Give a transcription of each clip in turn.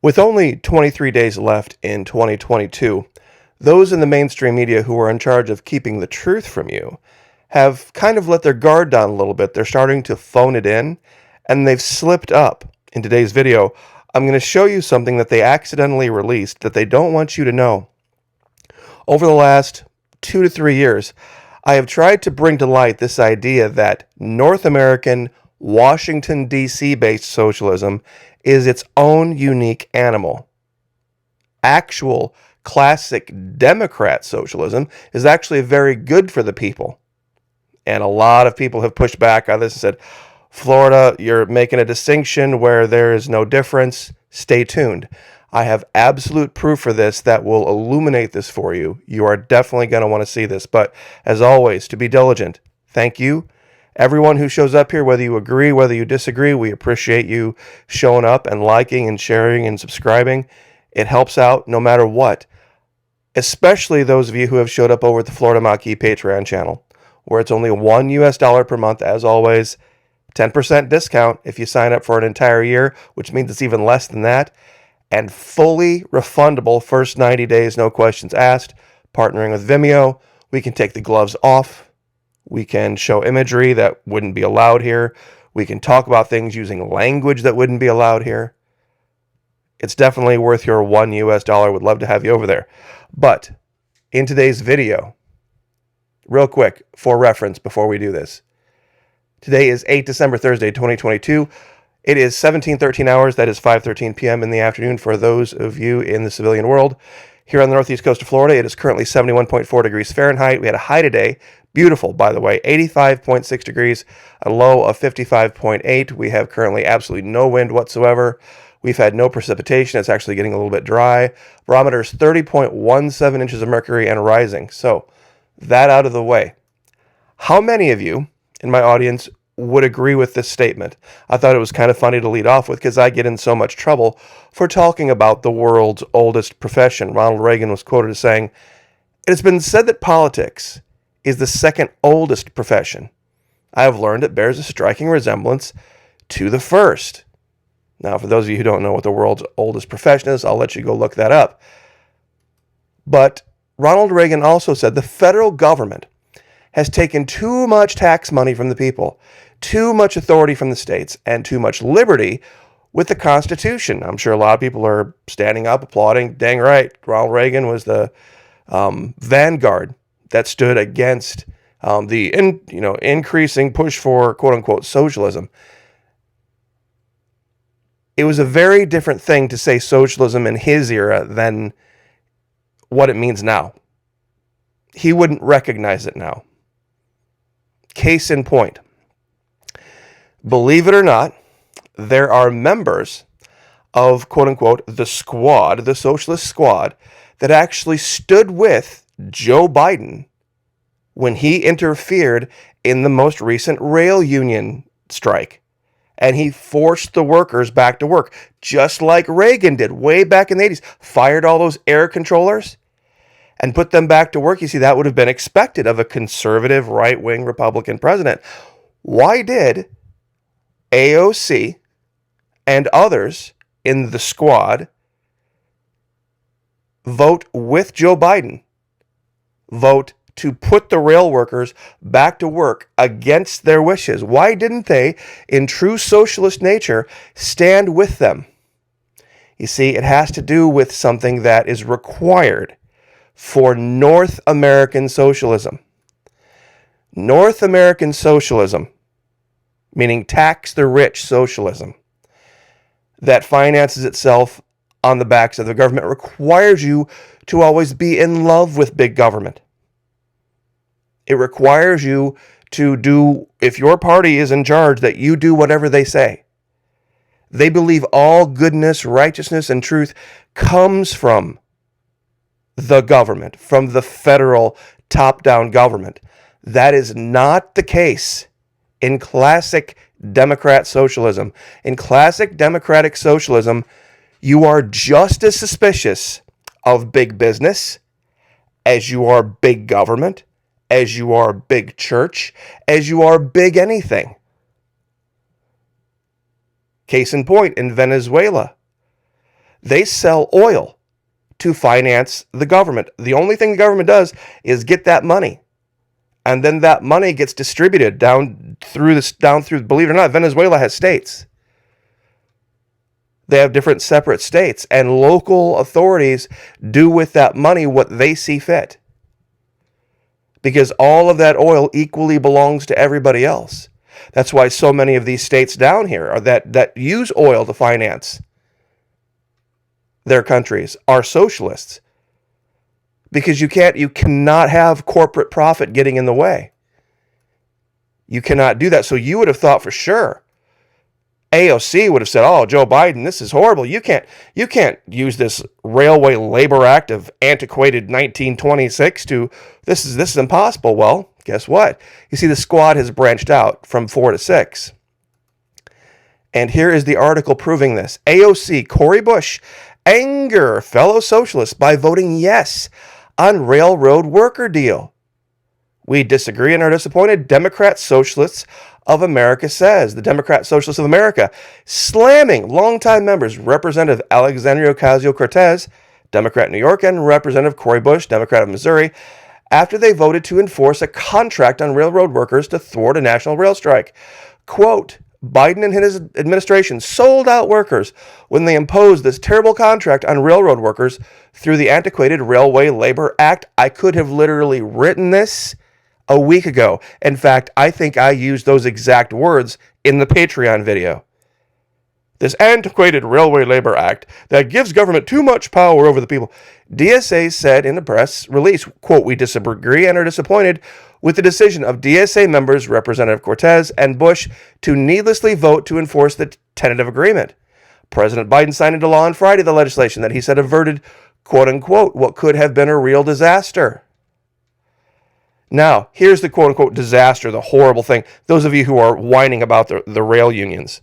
With only 23 days left in 2022, those in the mainstream media who are in charge of keeping the truth from you have kind of let their guard down a little bit. They're starting to phone it in, and they've slipped up. In today's video, I'm going to show you something that they accidentally released that they don't want you to know. Over the last 2 to 3 years, I have tried to bring to light this idea that North American, Washington, D.C. based socialism is its own unique animal. Actual classic Democrat socialism is actually very good for the people. And a lot of people have pushed back on this and said, Florida, you're making a distinction where there is no difference. Stay tuned. I have absolute proof for this that will illuminate this for you. You are definitely going to want to see this. But as always, to be diligent, thank you. Everyone who shows up here, whether you agree, whether you disagree, we appreciate you showing up and liking and sharing and subscribing. It helps out no matter what, especially those of you who have showed up over at the Florida Maquis Patreon channel, where it's only $1 per month, as always, 10% discount if you sign up for an entire year, which means it's even less than that, and fully refundable first 90 days, no questions asked. Partnering with Vimeo, we can take the gloves off. We can show imagery that wouldn't be allowed here. We can talk about things using language that wouldn't be allowed here. It's definitely worth your $1. Would love to have you over there. But in today's video, real quick, for reference before we do this, today is 8 December, Thursday, 2022. It is 17:13 hours. That is 5:13 p.m. in the afternoon for those of you in the civilian world. Here on the northeast coast of Florida, it is currently 71.4 degrees Fahrenheit. We had a high today. Beautiful, by the way, 85.6 degrees, a low of 55.8. We have currently absolutely no wind whatsoever. We've had no precipitation. It's actually getting a little bit dry. Barometer is 30.17 inches of mercury and rising. So that out of the way. How many of you in my audience would agree with this statement? I thought it was kind of funny to lead off with because I get in so much trouble for talking about the world's oldest profession. Ronald Reagan was quoted as saying, "It has been said that politics is the second oldest profession. I have learned it bears a striking resemblance to the first." Now, for those of you who don't know what the world's oldest profession is, I'll let you go look that up. But Ronald Reagan also said the federal government has taken too much tax money from the people, too much authority from the states, and too much liberty with the Constitution. I'm sure a lot of people are standing up, applauding. Dang right, Ronald Reagan was the vanguard that stood against the increasing push for quote-unquote socialism. It was a very different thing to say socialism in his era than what it means now. He wouldn't recognize it now. Case in point, believe it or not, there are members of quote-unquote the squad, the socialist squad, that actually stood with Joe Biden when he interfered in the most recent rail union strike. And he forced the workers back to work, just like Reagan did way back in the 80s. Fired all those air controllers and put them back to work. You see, that would have been expected of a conservative, right-wing Republican president. Why did AOC and others in the squad vote with Joe Biden? Vote to put the rail workers back to work against their wishes. Why didn't they, in true socialist nature, stand with them? You see, it has to do with something that is required for North American socialism. North American socialism, meaning tax the rich socialism, that finances itself on the backs of the government, requires you to always be in love with big government. It requires you to do, if your party is in charge, that you do whatever they say. They believe all goodness, righteousness, and truth comes from the government, from the federal top-down government. That is not the case in classic Democrat socialism. In classic democratic socialism, you are just as suspicious of big business as you are big government, as you are big church, as you are big anything. Case in point, in Venezuela, They sell oil to finance the government. The only thing the government does is get that money. And then that money gets distributed down through, believe it or not, Venezuela has states. They have different separate states, and local authorities do with that money what they see fit. Because all of that oil equally belongs to everybody else. That's why so many of these states down here are that use oil to finance their countries are socialists. Because you cannot have corporate profit getting in the way. You cannot do that. So you would have thought for sure AOC would have said, "Oh, Joe Biden, this is horrible. You can't use this Railway Labor Act of antiquated 1926 to this is impossible." Well, guess what? You see, the squad has branched out from 4 to 6. And here is the article proving this. AOC, Cori Bush, anger fellow socialists by voting yes on railroad worker deal. We disagree and are disappointed, Democrat Socialists of America says. The Democrat Socialists of America slamming longtime members Representative Alexandria Ocasio-Cortez, Democrat New York, and Representative Cori Bush, Democrat of Missouri, after they voted to enforce a contract on railroad workers to thwart a national rail strike. Quote, Biden and his administration sold out workers when they imposed this terrible contract on railroad workers through the antiquated Railway Labor Act. I could have literally written this a week ago. In fact, I think I used those exact words in the Patreon video. This antiquated Railway Labor Act that gives government too much power over the people. DSA said in a press release, quote, we disagree and are disappointed with the decision of DSA members Representative Cortez and Bush to needlessly vote to enforce the tentative agreement. President Biden signed into law on Friday the legislation that he said averted, quote unquote, what could have been a real disaster. Now, here's the quote-unquote disaster, the horrible thing. Those of you who are whining about the rail unions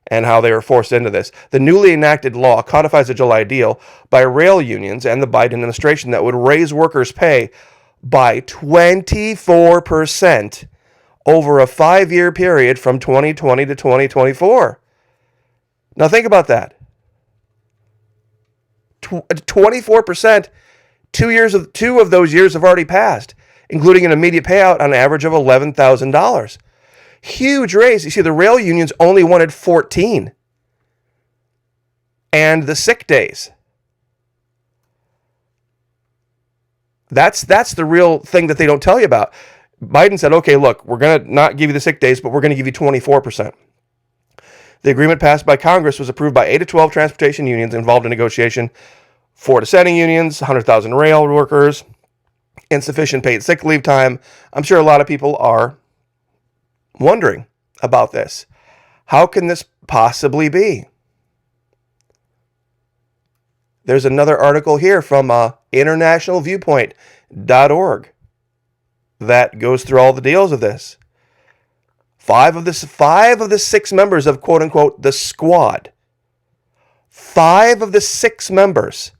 and how they were forced into this. The newly enacted law codifies a July deal by rail unions and the Biden administration that would raise workers' pay by 24% over a 5-year period from 2020 to 2024. Now think about that. 24%, 2 of those years have already passed, including an immediate payout on average of $11,000. Huge raise. You see, the rail unions only wanted 14. And the sick days. That's the real thing that they don't tell you about. Biden said, okay, look, we're going to not give you the sick days, but we're going to give you 24%. The agreement passed by Congress was approved by 8 to 12 transportation unions involved in negotiation, 4 dissenting unions, 100,000 rail workers, insufficient paid sick leave time. I'm sure a lot of people are wondering about this. How can this possibly be? There's another article here from internationalviewpoint.org that goes through all the deals of this. 5 of the 6 members of quote unquote the squad, 5 of the 6 members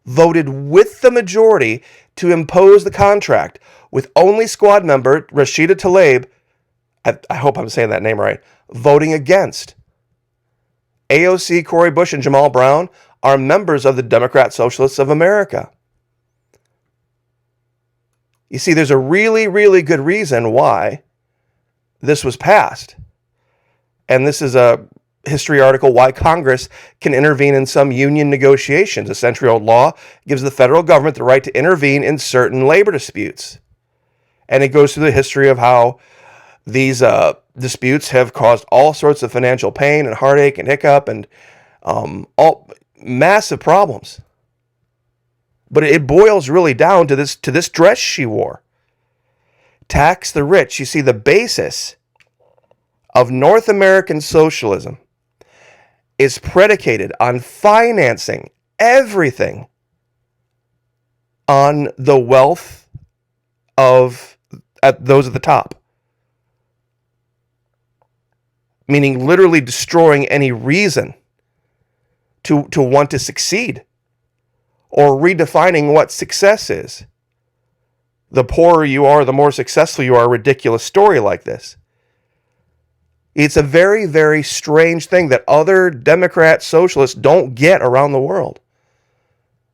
voted with the majority to impose the contract, with only squad member Rashida Tlaib, I hope I'm saying that name right, voting against. AOC, Cori Bush, and Jamal Brown are members of the Democrat Socialists of America. You see, there's a really, really good reason why this was passed. And this is a history article, Why Congress Can Intervene in Some Union Negotiations. A century-old law gives the federal government the right to intervene in certain labor disputes. And it goes through the history of how these disputes have caused all sorts of financial pain and heartache and hiccup and all massive problems. But it boils really down to this dress she wore. Tax the rich. You see, the basis of North American socialism is predicated on financing everything on the wealth of those at the top. Meaning literally destroying any reason to want to succeed, or redefining what success is. The poorer you are, the more successful you are, a ridiculous story like this. It's a very, very strange thing that other Democrat socialists don't get around the world.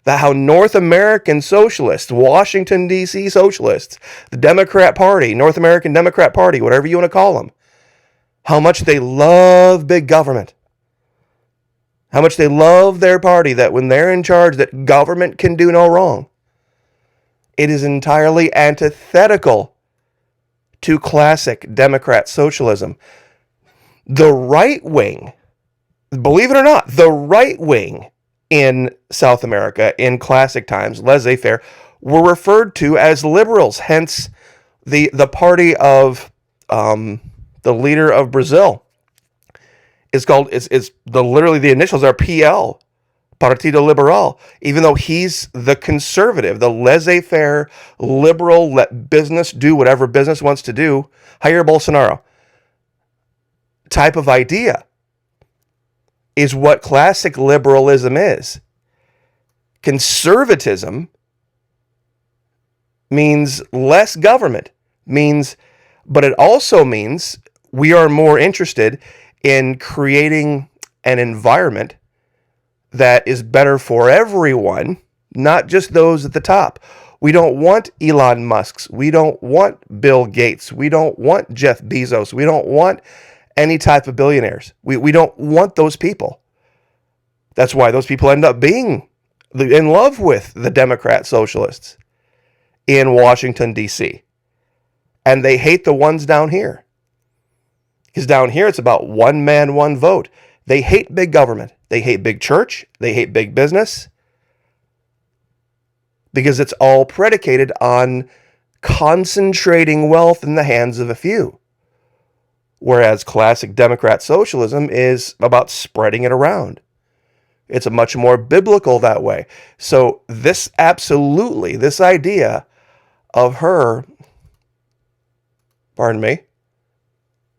That how North American socialists, Washington, D.C. socialists, the Democrat Party, North American Democrat Party, whatever you want to call them, how much they love big government. How much they love their party, that when they're in charge, that government can do no wrong. It is entirely antithetical to classic Democrat socialism. The right wing, believe it or not, the right wing in South America in classic times, laissez-faire, were referred to as liberals. Hence, the party of the leader of Brazil is called literally the initials are PL, Partido Liberal. Even though he's the conservative, the laissez-faire liberal, let business do whatever business wants to do, hire Bolsonaro type of idea is what classic liberalism is. Conservatism means less government, but it also means we are more interested in creating an environment that is better for everyone, not just those at the top. We don't want Elon Musk's. We don't want Bill Gates. We don't want Jeff Bezos. We don't want any type of billionaires. We don't want those people. That's why those people end up being in love with the Democrat socialists in Washington, D.C. And they hate the ones down here. Because down here, it's about one man, one vote. They hate big government. They hate big church. They hate big business. Because it's all predicated on concentrating wealth in the hands of a few. Whereas classic Democrat socialism is about spreading it around. It's a much more biblical that way. So this idea of her,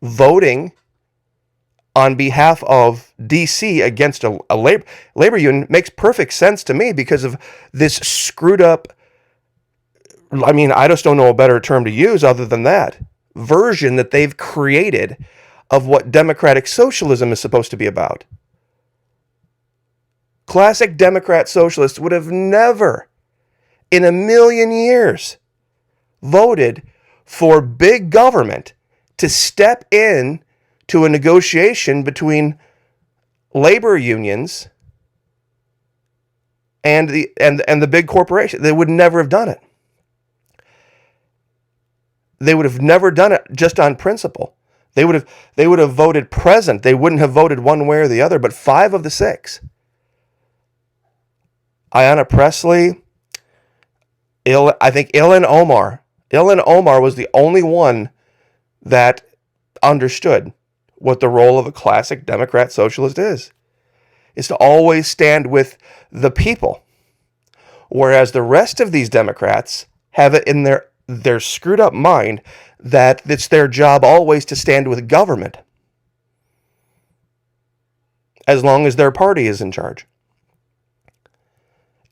voting on behalf of D.C. against a labor union makes perfect sense to me because of this screwed up, I just don't know a better term to use other than that, version that they've created of what democratic socialism is supposed to be about. Classic Democrat socialists would have never in a million years voted for big government to step in to a negotiation between labor unions and the big corporation. They would never have done it. They would have never done it just on principle. They would have voted present. They wouldn't have voted one way or the other, but 5 of the 6. Ayanna Pressley, I think Ilhan Omar. Ilhan Omar was the only one that understood what the role of a classic Democrat socialist is to always stand with the people. Whereas the rest of these Democrats have it in their screwed up mind that it's their job always to stand with government as long as their party is in charge.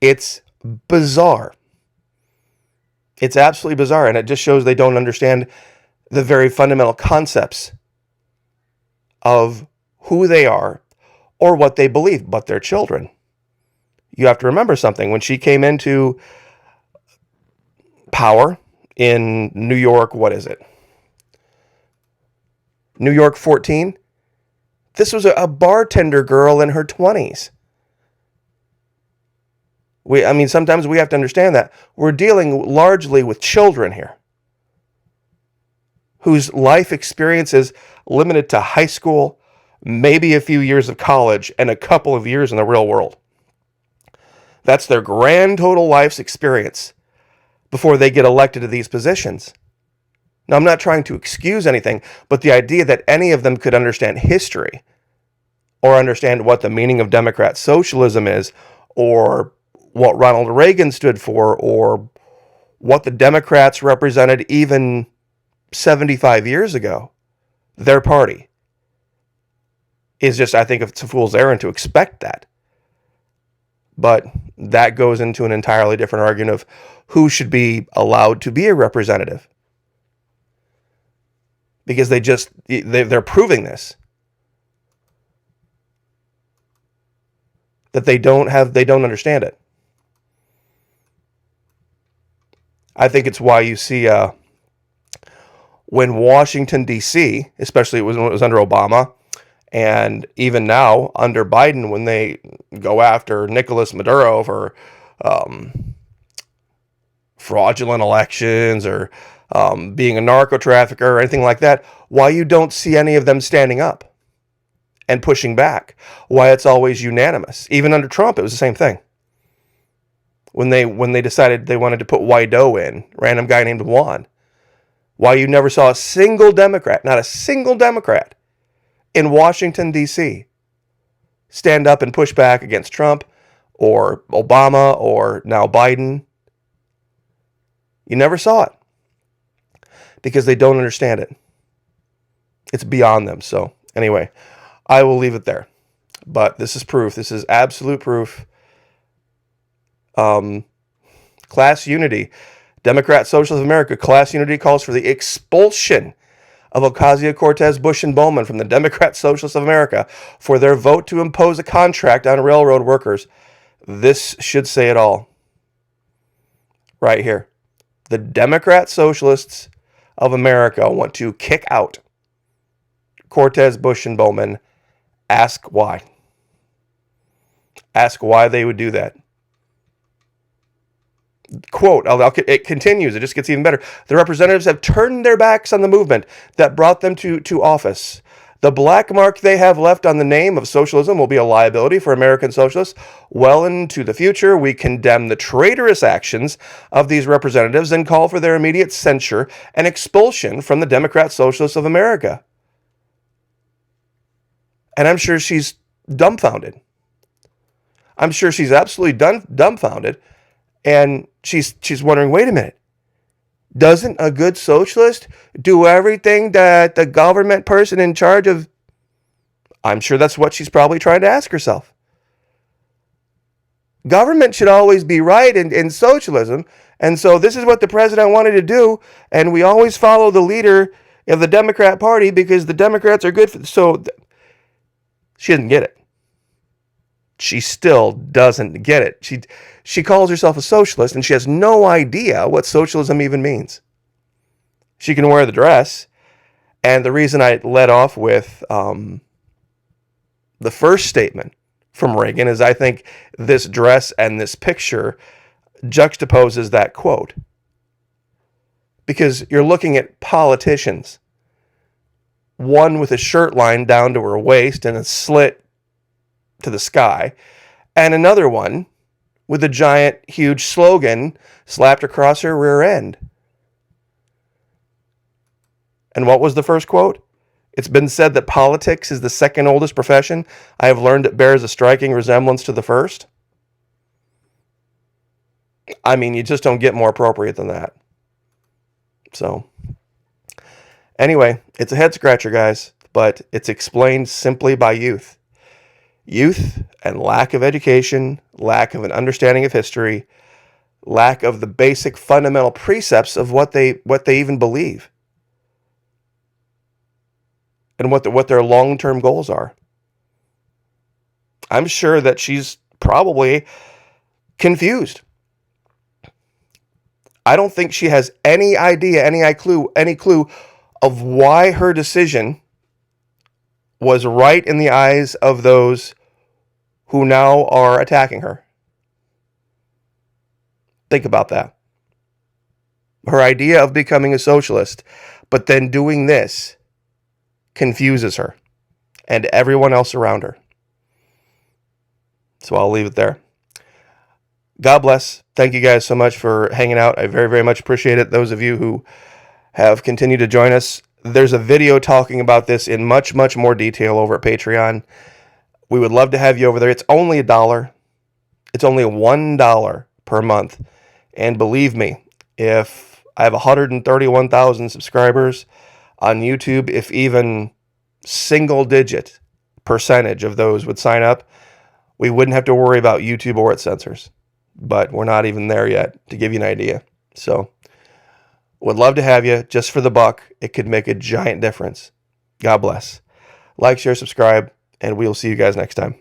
It's bizarre. It's absolutely bizarre, and it just shows they don't understand the very fundamental concepts of who they are or what they believe, but they're children. You have to remember something. When she came into power in New York, what is it? New York 14? This was a bartender girl in her 20s. Sometimes we have to understand that. We're dealing largely with children here whose life experience is limited to high school, maybe a few years of college, and a couple of years in the real world. That's their grand total life's experience before they get elected to these positions. Now, I'm not trying to excuse anything, but the idea that any of them could understand history or understand what the meaning of Democrat socialism is, or what Ronald Reagan stood for, or what the Democrats represented even 75 years ago, their party, is just, I think it's a fool's errand to expect that. But that goes into an entirely different argument of who should be allowed to be a representative. because they're proving this, that they don't understand it. I think it's why you see when Washington, D.C., especially when it was under Obama, and even now under Biden, when they go after Nicolas Maduro for fraudulent elections or being a narco trafficker or anything like that, why you don't see any of them standing up and pushing back. Why it's always unanimous. Even under Trump, it was the same thing. When they decided they wanted to put Guaido in, random guy named Juan, why you never saw a single Democrat, not a single Democrat in Washington, D.C., stand up and push back against Trump or Obama or now Biden. You never saw it because they don't understand it. It's beyond them. So anyway, I will leave it there. But this is proof. This is absolute proof. Class unity. Democrat Socialist of America, class unity calls for the expulsion of Ocasio-Cortez, Bush, and Bowman from the Democrat Socialists of America for their vote to impose a contract on railroad workers. This should say it all. Right here. The Democrat Socialists of America want to kick out Cortez, Bush, and Bowman. Ask why. Ask why they would do that. Quote, it continues, it just gets even better. The representatives have turned their backs on the movement that brought them to office. The black mark they have left on the name of socialism will be a liability for American socialists. Well into the future, we condemn the traitorous actions of these representatives and call for their immediate censure and expulsion from the Democrat Socialists of America. And I'm sure she's dumbfounded. I'm sure she's absolutely dumbfounded. And she's wondering, wait a minute, doesn't a good socialist do everything that the government person in charge of? I'm sure that's what she's probably trying to ask herself. Government should always be right in socialism. And so this is what the president wanted to do. And we always follow the leader of the Democrat Party because the Democrats are good for. So she doesn't get it. She still doesn't get it. She calls herself a socialist and she has no idea what socialism even means. She can wear the dress. And the reason I led off with the first statement from Reagan is I think this dress and this picture juxtaposes that quote. Because you're looking at politicians. One with a shirt line down to her waist and a slit to the sky, and another one with a giant, huge slogan slapped across her rear end. And what was the first quote? It's been said that politics is the second oldest profession. I have learned it bears a striking resemblance to the first. I mean, you just don't get more appropriate than that. So, anyway, it's a head scratcher, guys, but it's explained simply by youth. Youth and lack of education, lack of an understanding of history, lack of the basic fundamental precepts of what they even believe, and what their long-term goals are. I'm sure that she's probably confused. I don't think she has any idea, any clue of why her decision was right in the eyes of those who now are attacking her. Think about that. Her idea of becoming a socialist, but then doing this, confuses her and everyone else around her. So I'll leave it there. God bless. Thank you guys so much for hanging out. I very, very much appreciate it. Those of you who have continued to join us. There's a video talking about this in much, much more detail over at Patreon. We would love to have you over there. It's only $1. It's only $1 per month. And believe me, if I have 131,000 subscribers on YouTube, if even single-digit percentage of those would sign up, we wouldn't have to worry about YouTube or its censors. But we're not even there yet, to give you an idea. So Would love to have you just for the buck. It could make a giant difference. God bless. Like, share, subscribe, and we'll see you guys next time.